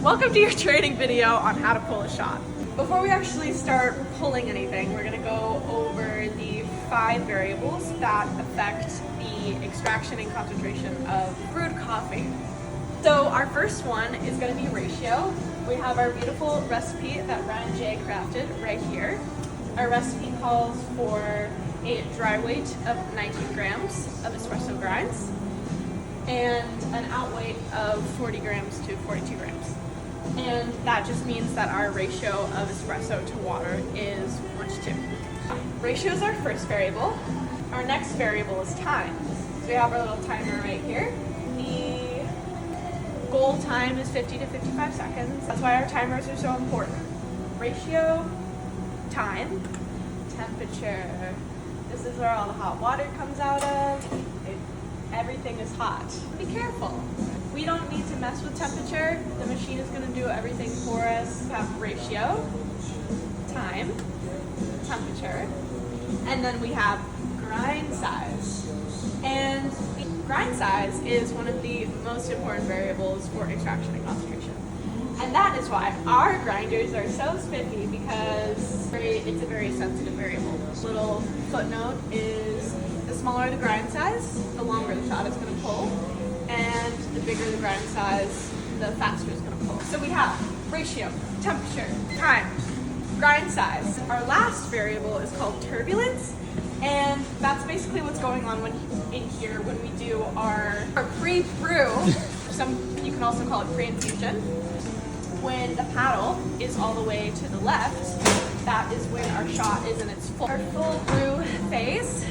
Welcome to your training video on how to pull a shot. Before we actually start pulling anything, we're going to go over the 5 variables that affect the extraction and concentration of brewed coffee. So our first one is going to be ratio. We have our beautiful recipe that Ryan J crafted right here. Our recipe calls for a dry weight of 19 grams of espresso grinds and an out weight of 40 grams to 42 grams. And that just means that our ratio of espresso to water is 1:2. Ratio is our first variable. Our next variable is time. So we have our little timer right here. The goal time is 50 to 55 seconds. That's why our timers are so important. Ratio, time, temperature. This is where all the hot water comes out of. Everything is hot. Be careful. We don't need to mess with temperature. The machine is going to do everything for us. We have ratio, time, temperature, and then we have grind size. And the grind size is one of the most important variables for extraction and concentration. And that is why our grinders are so spiffy, because it's a very sensitive variable. Little footnote is the smaller the grind size, the longer the shot is going to pull. And the bigger the grind size, the faster it's going to pull. So we have ratio, temperature, time, grind size. Our last variable is called turbulence, and that's basically what's going on in here when we do our pre-brew. You can also call it pre-infusion. When the paddle is all the way to the left, that is when our shot is in its full brew phase.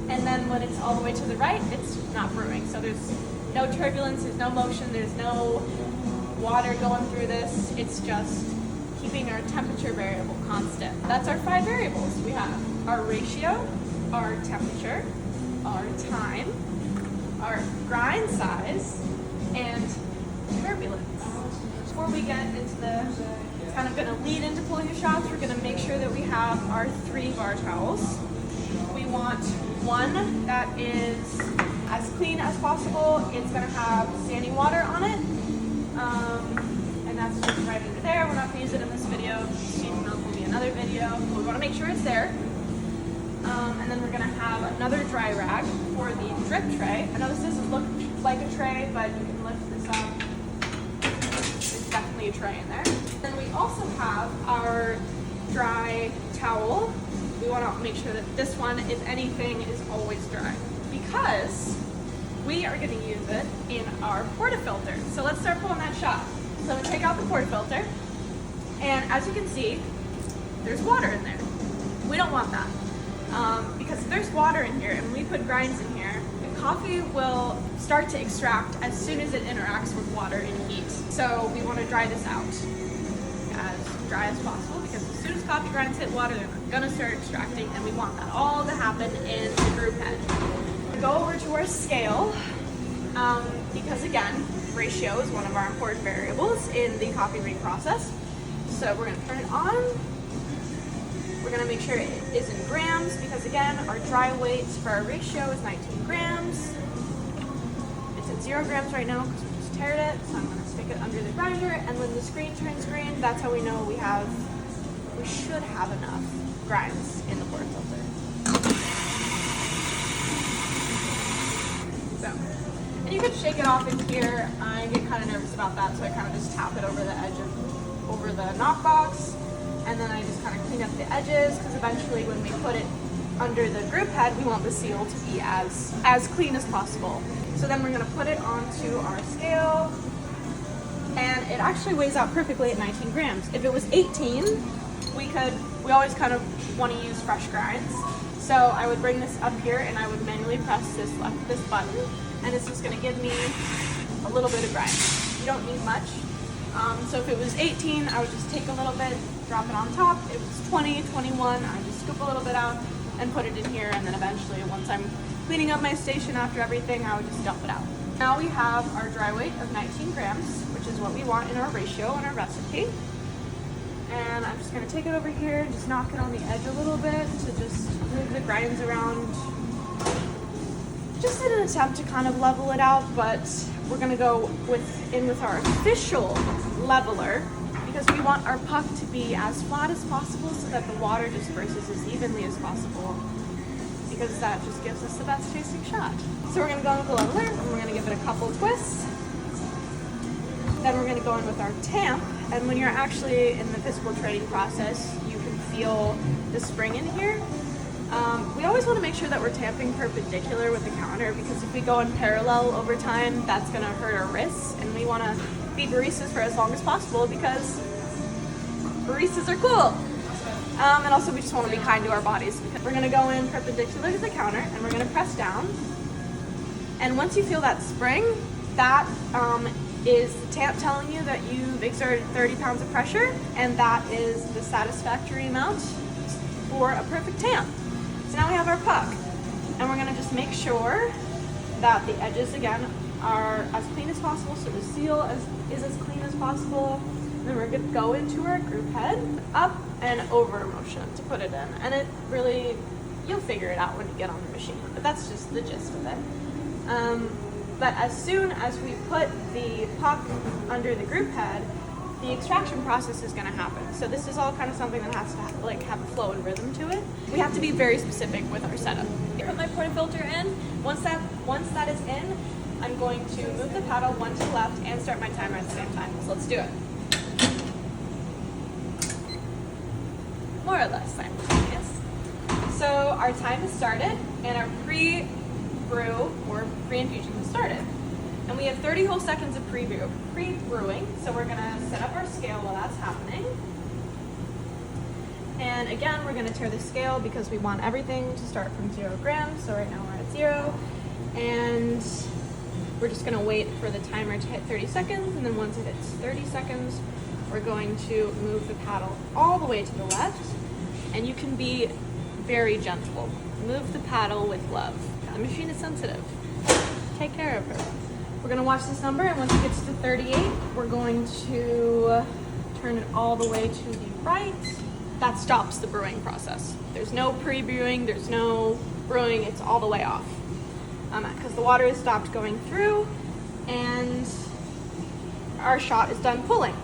And then when it's all the way to the right, it's not brewing. So there's no turbulence, there's no motion, there's no water going through this. It's just keeping our temperature variable constant. That's our 5 variables. We have our ratio, our temperature, our time, our grind size, and turbulence. Before we get into it's kind of going to lead into pulling the shots, we're going to make sure that we have our 3 bar towels. We want one that is as clean as possible. It's going to have standing water on it, and that's just right under there. We're not going to use it in this video. Steam milk will be another video, but we want to make sure it's there. And then we're going to have another dry rag for the drip tray. I know this doesn't look like a tray, but you can lift this up. There's definitely a tray in there. Then we also have our dry towel. We want to make sure that this one, if anything, is always dry, because we are going to use it in our portafilter. So let's start pulling that shot. So I'm going to take out the portafilter, and as you can see, there's water in there. We don't want that, because if there's water in here and we put grinds in here, the coffee will start to extract as soon as it interacts with water and heat. So we want to dry this out as dry as possible, because as soon as coffee grinds hit water, they're gonna start extracting, and we want that all to happen in the brew head. Go over to our scale, because again, ratio is one of our important variables in the coffee brewing process. So we're gonna turn it on. We're gonna make sure it is in grams, because again, our dry weight for our ratio is 19 grams. It's at 0 grams right now because we just tared it. So I'm gonna stick it under the grinder, and when the screen turns green, that's how we know we should have enough grinds in the portafilter. So, and you could shake it off in here. I get kind of nervous about that, so I kind of just tap it over the edge over the knock box, and then I just kind of clean up the edges, because eventually when we put it under the group head, we want the seal to be as clean as possible. So then we're going to put it onto our scale, and it actually weighs out perfectly at 19 grams. If it was 18, we always kind of want to use fresh grinds. So I would bring this up here, and I would manually press this button, and it's just going to give me a little bit of grind. You don't need much. So if it was 18, I would just take a little bit, drop it on top. If it was 20, 21, I would just scoop a little bit out and put it in here, and then eventually, once I'm cleaning up my station after everything, I would just dump it out. Now we have our dry weight of 19 grams, which is what we want in our ratio and our recipe. And I'm just going to take it over here and just knock it on the edge a little bit to just move the grinds around just in an attempt to kind of level it out, but we're gonna go with our official leveler because we want our puck to be as flat as possible so that the water disperses as evenly as possible, because that just gives us the best tasting shot. So we're gonna go in with the leveler and we're gonna give it a couple twists. Then we're gonna go in with our tamp, and when you're actually in the physical training process, you can feel the spring in here. We always want to make sure that we're tamping perpendicular with the counter, because if we go in parallel over time, that's going to hurt our wrists, and we want to be baristas for as long as possible because baristas are cool. And also we just want to be kind to our bodies. We're going to go in perpendicular to the counter and we're going to press down. And once you feel that spring, that is the tamp telling you that you've exerted 30 pounds of pressure, and that is the satisfactory amount for a perfect tamp. So now we have our puck, and we're gonna just make sure that the edges again are as clean as possible, so the seal is as clean as possible. And then we're gonna go into our group head, up and over motion to put it in. And it really, you'll figure it out when you get on the machine, but that's just the gist of it. But as soon as we put the puck under the group head, the extraction process is going to happen. So this is all kind of something that has to have a flow and rhythm to it. We have to be very specific with our setup. I put my portafilter in. Once that is in, I'm going to move the paddle one to the left and start my timer at the same time. So let's do it. More or less simultaneous. So our time has started and our pre-brew or pre-infusion has started. And we have 30 whole seconds of pre-brewing, so we're gonna set up our scale while that's happening. And again, we're gonna tear the scale because we want everything to start from 0 grams, so right now we're at 0. And we're just gonna wait for the timer to hit 30 seconds, and then once it hits 30 seconds, we're going to move the paddle all the way to the left, and you can be very gentle. Move the paddle with love. The machine is sensitive. Take care of her. We're gonna watch this number, and once it gets to 38, we're going to turn it all the way to the right. That stops the brewing process. There's no pre-brewing, there's no brewing, it's all the way off. Because the water has stopped going through, and our shot is done pulling.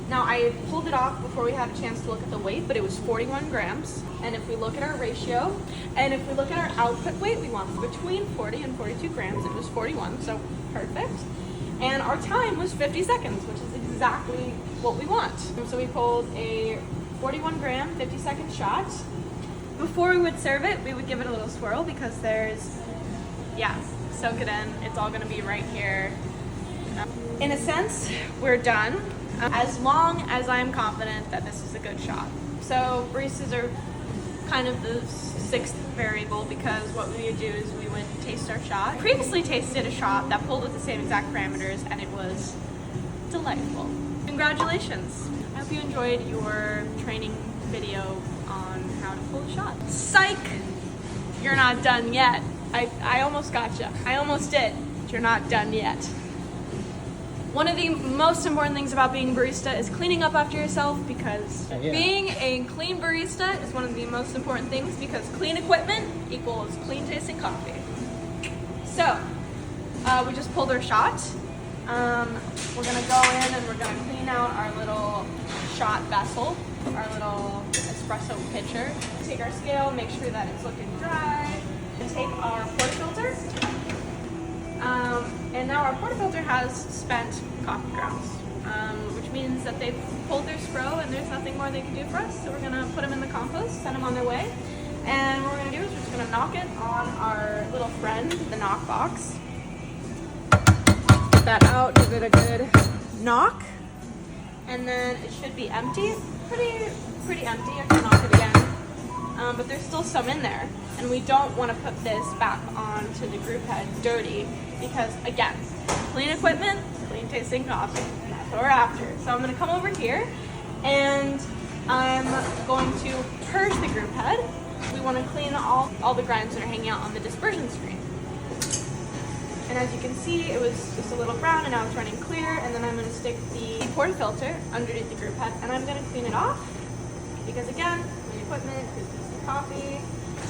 Now I pulled it off before we had a chance to look at the weight, but it was 41 grams. And if we look at our ratio, and if we look at our output weight, we want between 40 and 42 grams. It was 41, so perfect. And our time was 50 seconds, which is exactly what we want. So we pulled a 41 gram, 50 second shot. Before we would serve it, we would give it a little swirl because soak it in. It's all gonna be right here. In a sense, we're done. As long as I'm confident that this is a good shot. So baristas are kind of the sixth variable, because what we would do is we would taste our shot. I previously tasted a shot that pulled with the same exact parameters, and it was delightful. Congratulations. I hope you enjoyed your training video on how to pull a shot. Psych! You're not done yet. I almost got you. I almost did. But you're not done yet. One of the most important things about being a barista is cleaning up after yourself, because being a clean barista is one of the most important things, because clean equipment equals clean tasting coffee. So, we just pulled our shot. We're gonna go in and we're gonna clean out our little shot vessel, our little espresso pitcher. Take our scale, make sure that it's looking dry, and take our portafilter. And now our portafilter has spent coffee grounds, which means that they've pulled their spro and there's nothing more they can do for us. So we're gonna put them in the compost, send them on their way. And what we're gonna do is we're just gonna knock it on our little friend, the knock box. Get that out, give it a good knock. And then it should be empty, pretty empty. I can knock it again. But there's still some in there. And we don't want to put this back onto the group head dirty, because again, clean equipment, clean tasting coffee. That's what we're after. So I'm going to come over here and I'm going to purge the group head. We want to clean all the grinds that are hanging out on the dispersion screen. And as you can see, it was just a little brown and now it's running clear. And then I'm going to stick the portafilter underneath the group head and I'm going to clean it off, because again, clean equipment, clean tasting coffee.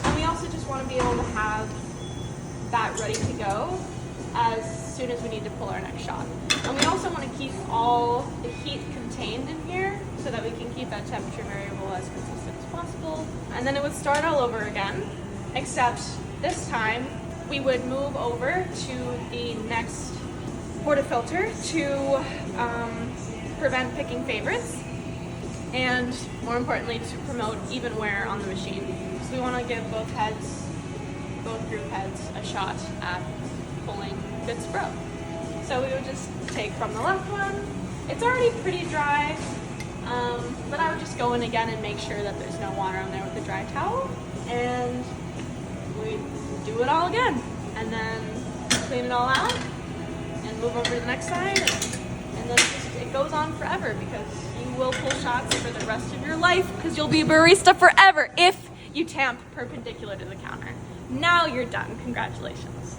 And we also just want to be able to have that ready to go as soon as we need to pull our next shot. And we also want to keep all the heat contained in here so that we can keep that temperature variable as consistent as possible. And then it would start all over again, except this time we would move over to the next portafilter to prevent picking favorites, and more importantly to promote even wear on the machine. So we want to give both group heads a shot at pulling good Spro. So we would just take from the left one. It's already pretty dry, but I would just go in again and make sure that there's no water on there with a dry towel, and we do it all again, and then clean it all out and move over to the next side, and then it goes on forever, because you will pull shots for the rest of your life, because you'll be a barista forever if you tamp perpendicular to the counter. Now you're done. Congratulations.